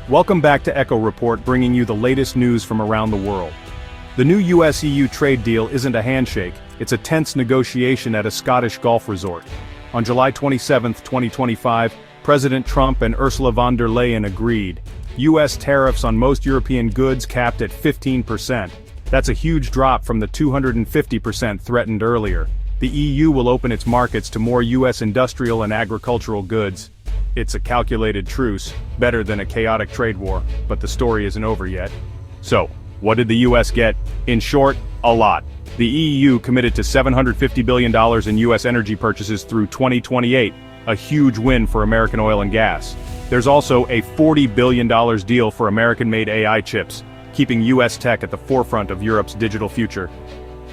Welcome back to Echo Report, bringing you the latest news from around the world. The new US-EU trade deal isn't a handshake, it's a tense negotiation at a Scottish golf resort. On July 27, 2025, President Trump and Ursula von der Leyen agreed. US tariffs on most European goods capped at 15%. That's a huge drop from the 250% threatened earlier. The EU will open its markets to more US industrial and agricultural goods. It's a calculated truce, better than a chaotic trade war, but the story isn't over yet. So, what did the US get? In short, a lot. The EU committed to $750 billion in US energy purchases through 2028, a huge win for American oil and gas. There's also a $40 billion deal for American-made AI chips, keeping US tech at the forefront of Europe's digital future.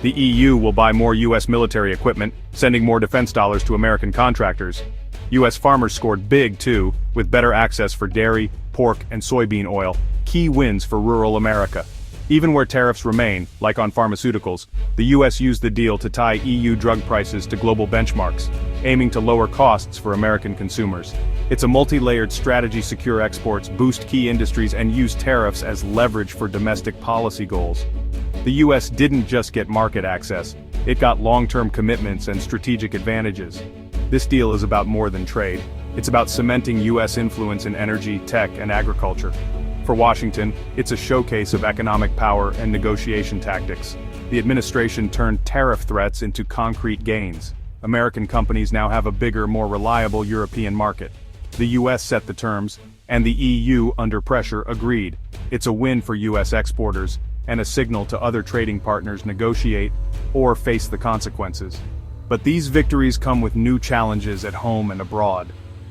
The EU will buy more US military equipment, sending more defense dollars to American contractors. US farmers scored big too, with better access for dairy, pork, and soybean oil, key wins for rural America. Even where tariffs remain, like on pharmaceuticals, the US used the deal to tie EU drug prices to global benchmarks, aiming to lower costs for American consumers. It's a multi-layered strategy: secure exports, boost key industries, and use tariffs as leverage for domestic policy goals. The US didn't just get market access, it got long-term commitments and strategic advantages. This deal is about more than trade. It's about cementing US influence in energy, tech, and agriculture. For Washington, it's a showcase of economic power and negotiation tactics. The administration turned tariff threats into concrete gains. American companies now have a bigger, more reliable European market. The US set the terms, and the EU, under pressure, agreed. It's a win for US exporters, and a signal to other trading partners: negotiate or face the consequences. But these victories come with new challenges at home and abroad.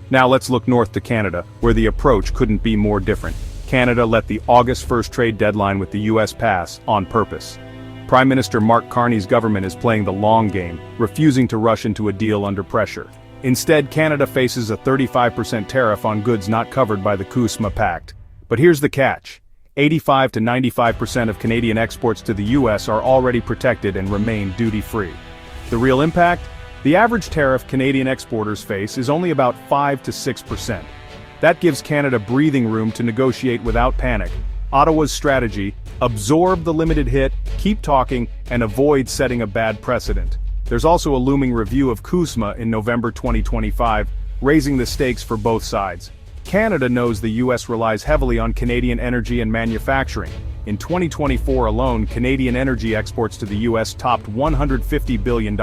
Now let's look north to Canada, where the approach couldn't be more different. Canada let the August 1st trade deadline with the US pass on purpose. Prime Minister Mark Carney's government is playing the long game, refusing to rush into a deal under pressure. Instead, Canada faces a 35% tariff on goods not covered by the CUSMA Pact. But here's the catch: 85 to 95% of Canadian exports to the US are already protected and remain duty-free. The real impact? The average tariff Canadian exporters face is only about 5 to 6%. That gives Canada breathing room to negotiate without panic. Ottawa's strategy: absorb the limited hit, keep talking, and avoid setting a bad precedent. There's also a looming review of CUSMA in November 2025, raising the stakes for both sides. Canada knows the US relies heavily on Canadian energy and manufacturing. In 2024 alone, Canadian energy exports to the US topped $150 billion.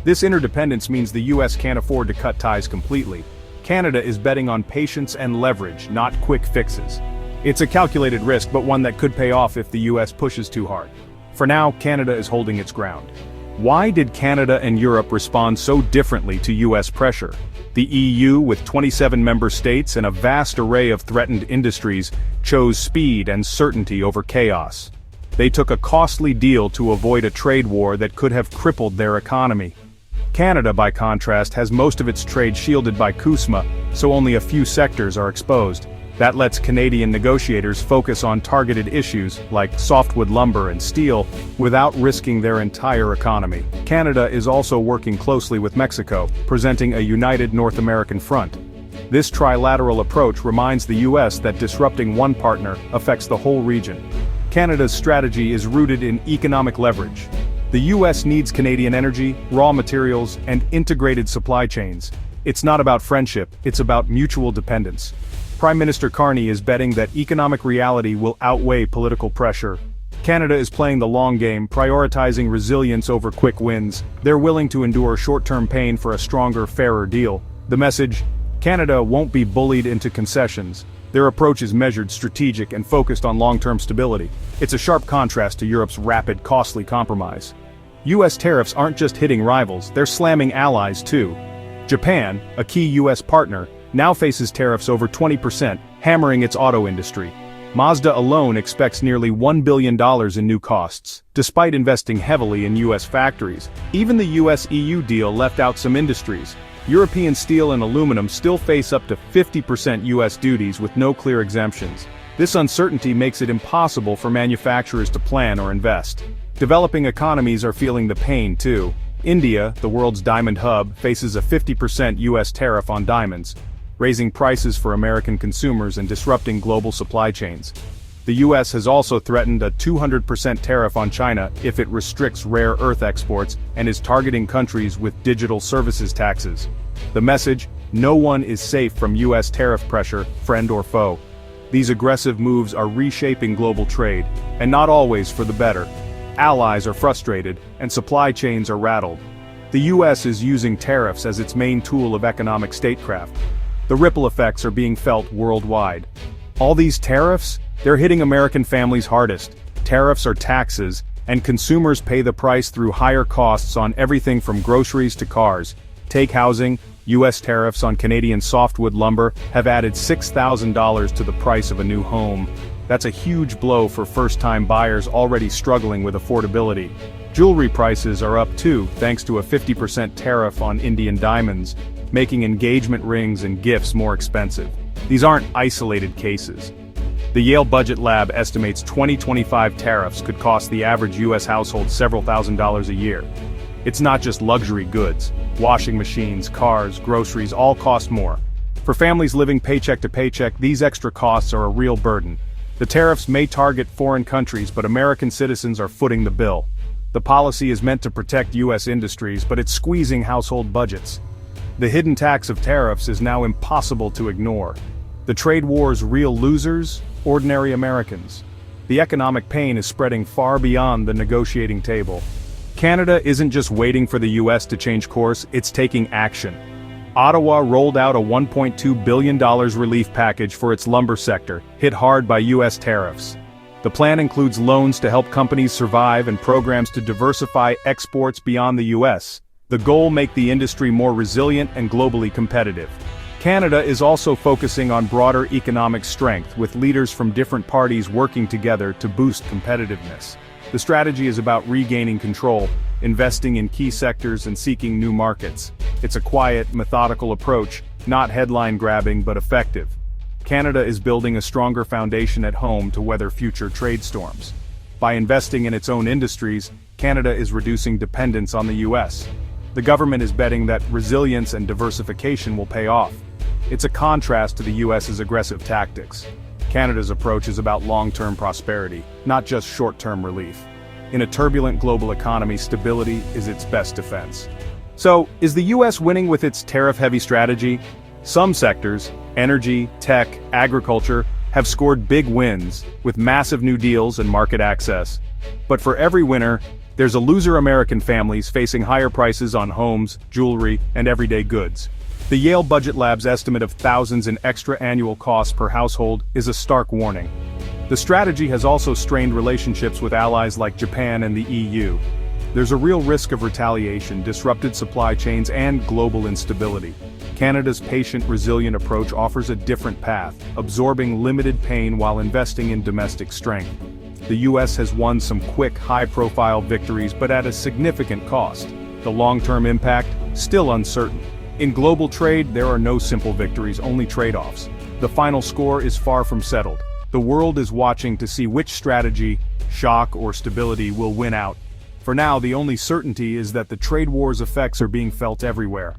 This interdependence means the US can't afford to cut ties completely. Canada is betting on patience and leverage, not quick fixes. It's a calculated risk, but one that could pay off if the US pushes too hard. For now, Canada is holding its ground. Why did Canada and Europe respond so differently to US pressure? The EU, with 27 member states and a vast array of threatened industries, chose speed and certainty over chaos. They took a costly deal to avoid a trade war that could have crippled their economy. Canada, by contrast, has most of its trade shielded by CUSMA, so only a few sectors are exposed. That lets Canadian negotiators focus on targeted issues, like softwood lumber and steel, without risking their entire economy. Canada is also working closely with Mexico, presenting a united North American front. This trilateral approach reminds the US that disrupting one partner affects the whole region. Canada's strategy is rooted in economic leverage. The US needs Canadian energy, raw materials, and integrated supply chains. It's not about friendship, it's about mutual dependence. Prime Minister Carney is betting that economic reality will outweigh political pressure. Canada is playing the long game, prioritizing resilience over quick wins. They're willing to endure short-term pain for a stronger, fairer deal. The message: Canada won't be bullied into concessions. Their approach is measured, strategic, and focused on long-term stability. It's a sharp contrast to Europe's rapid, costly compromise. US tariffs aren't just hitting rivals, they're slamming allies too. Japan, a key US partner, now faces tariffs over 20%, hammering its auto industry. Mazda alone expects nearly $1 billion in new costs, despite investing heavily in US factories. Even the US-EU deal left out some industries. European steel and aluminum still face up to 50% US duties with no clear exemptions. This uncertainty makes it impossible for manufacturers to plan or invest. Developing economies are feeling the pain too. India, the world's diamond hub, faces a 50% US tariff on diamonds. raising prices for American consumers and disrupting global supply chains. The U.S. has also threatened a 200% tariff on China if it restricts rare earth exports and is targeting countries with digital services taxes. The message: no one is safe from U.S. tariff pressure, friend or foe. These aggressive moves are reshaping global trade, and not always for the better. Allies are frustrated, and supply chains are rattled. The U.S. is using tariffs as its main tool of economic statecraft. The ripple effects are being felt worldwide. All these tariffs? They're hitting American families hardest. Tariffs are taxes, and consumers pay the price through higher costs on everything from groceries to cars. Take housing. U.S. tariffs on Canadian softwood lumber have added $6,000 to the price of a new home. That's a huge blow for first-time buyers already struggling with affordability. Jewelry prices are up too, thanks to a 50% tariff on Indian diamonds, making engagement rings and gifts more expensive. These aren't isolated cases. The Yale Budget Lab estimates 2025 tariffs could cost the average U.S. household several $1,000s a year. It's not just luxury goods. Washing machines, cars, groceries all cost more. For families living paycheck to paycheck, these extra costs are a real burden. The tariffs may target foreign countries, but American citizens are footing the bill. The policy is meant to protect U.S. industries, but it's squeezing household budgets. The hidden tax of tariffs is now impossible to ignore. The trade war's real losers? Ordinary Americans. The economic pain is spreading far beyond the negotiating table. Canada isn't just waiting for the U.S. to change course, it's taking action. Ottawa rolled out a $1.2 billion relief package for its lumber sector, hit hard by U.S. tariffs. The plan includes loans to help companies survive and programs to diversify exports beyond the U.S. The goal: make the industry more resilient and globally competitive. Canada is also focusing on broader economic strength, with leaders from different parties working together to boost competitiveness. The strategy is about regaining control, investing in key sectors and seeking new markets. It's a quiet, methodical approach, not headline-grabbing but effective. Canada is building a stronger foundation at home to weather future trade storms. By investing in its own industries, Canada is reducing dependence on the U.S. The government is betting that resilience and diversification will pay off. It's a contrast to the U.S.'s aggressive tactics. Canada's approach is about long-term prosperity, not just short-term relief. In a turbulent global economy, stability is its best defense. So, is the U.S. winning with its tariff-heavy strategy? Some sectors, energy, tech, agriculture, have scored big wins, with massive new deals and market access. But for every winner, there's a loser: American families facing higher prices on homes, jewelry, and everyday goods. The Yale Budget Lab's estimate of thousands in extra annual costs per household is a stark warning. The strategy has also strained relationships with allies like Japan and the EU. There's a real risk of retaliation, disrupted supply chains, and global instability. Canada's patient, resilient approach offers a different path, absorbing limited pain while investing in domestic strength. The U.S. has won some quick, high-profile victories, but at a significant cost. The long-term impact? Still uncertain. In global trade, there are no simple victories, only trade-offs. The final score is far from settled. The world is watching to see which strategy, shock or stability, will win out. For now, the only certainty is that the trade war's effects are being felt everywhere.